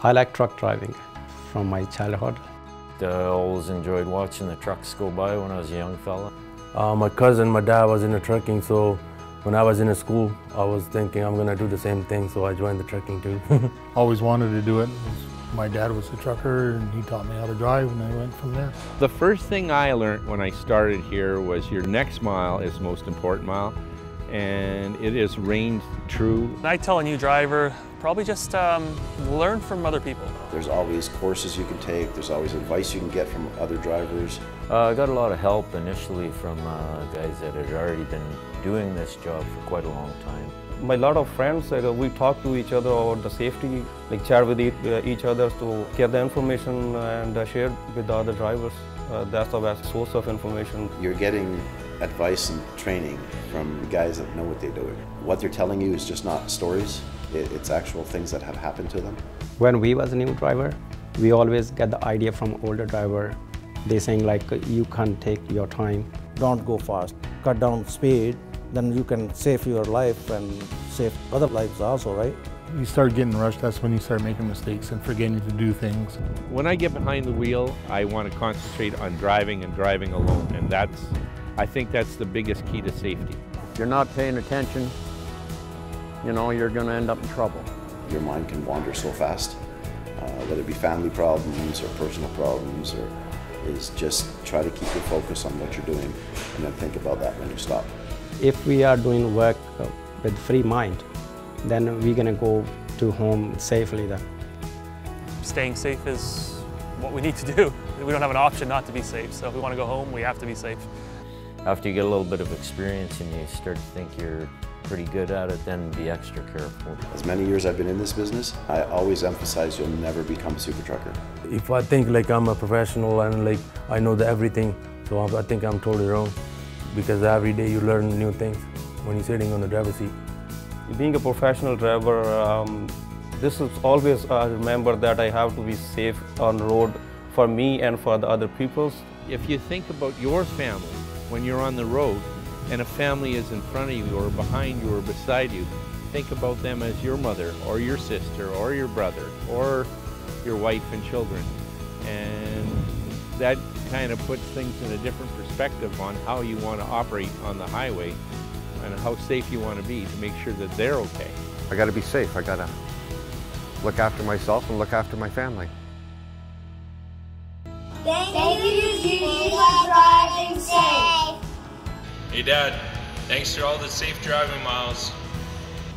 I like truck driving from my childhood. I always enjoyed watching the trucks go by when I was a young fella. My cousin, my dad was into trucking, so when I was in school, I was thinking I'm gonna do the same thing, so I joined the trucking too. Always wanted to do it. My dad was a trucker and he taught me how to drive, and I went from there. The first thing I learned when I started here was your next mile is the most important mile, and it is range true. I tell a new driver, probably just learn from other people. There's always courses you can take, there's always advice you can get from other drivers. I got a lot of help initially from guys that had already been doing this job for quite a long time. My lot of friends, we talk to each other about the safety, like chat with each other to get the information and share with the other drivers. That's the best source of information. You're getting advice and training from guys that know what they're doing. What they're telling you is just not stories, it's actual things that have happened to them. When we was a new driver, we always get the idea from older driver. They saying like, you can take your time. Don't go fast, cut down speed, then you can save your life and save other lives also, right? You start getting rushed, that's when you start making mistakes and forgetting to do things. When I get behind the wheel, I want to concentrate on driving and driving alone, and I think that's the biggest key to safety. If you're not paying attention, you know, you're going to end up in trouble. Your mind can wander so fast, whether it be family problems or personal problems, or is just try to keep your focus on what you're doing and then think about that when you stop. If we are doing work with free mind, then we're gonna go to home safely then. Staying safe is what we need to do. We don't have an option not to be safe, so if we want to go home, we have to be safe. After you get a little bit of experience and you start to think you're pretty good at it, then be extra careful. As many years I've been in this business, I always emphasize you'll never become a super trucker. If I think like I'm a professional and like I know everything, so I think I'm totally wrong. Because every day you learn new things when you're sitting on the driver's seat. Being a professional driver, this is always remember that I have to be safe on the road for me and for the other people. If you think about your family when you're on the road and a family is in front of you or behind you or beside you, think about them as your mother or your sister or your brother or your wife and children. And that kind of puts things in a different perspective on how you want to operate on the highway and how safe you want to be to make sure that they're okay. I got to be safe. I got to look after myself and look after my family. Thank you, Judy, for driving safe. Hey, Dad. Thanks for all the safe driving miles.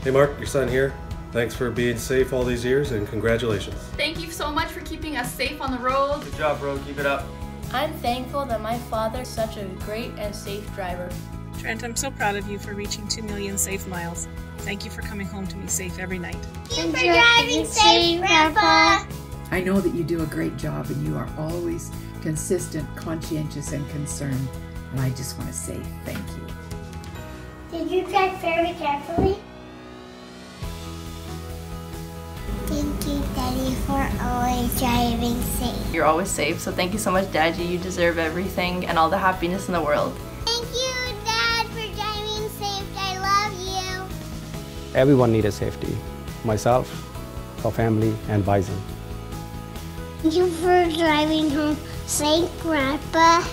Hey, Mark, your son here. Thanks for being safe all these years, and congratulations. Thank you so much for keeping us safe on the road. Good job, bro. Keep it up. I'm thankful that my father is such a great and safe driver. Trent, I'm so proud of you for reaching 2 million safe miles. Thank you for coming home to me safe every night. Thank you for driving safe, Grandpa. I know that you do a great job and you are always consistent, conscientious, and concerned. And I just want to say thank you. Did you drive very carefully? Thank you, Daddy, for always driving safe. You're always safe, so thank you so much, Daddy. You deserve everything and all the happiness in the world. Thank you, Dad, for driving safe. I love you. Everyone needed safety. Myself, our family, and Bison. Thank you for driving home safe, Grandpa.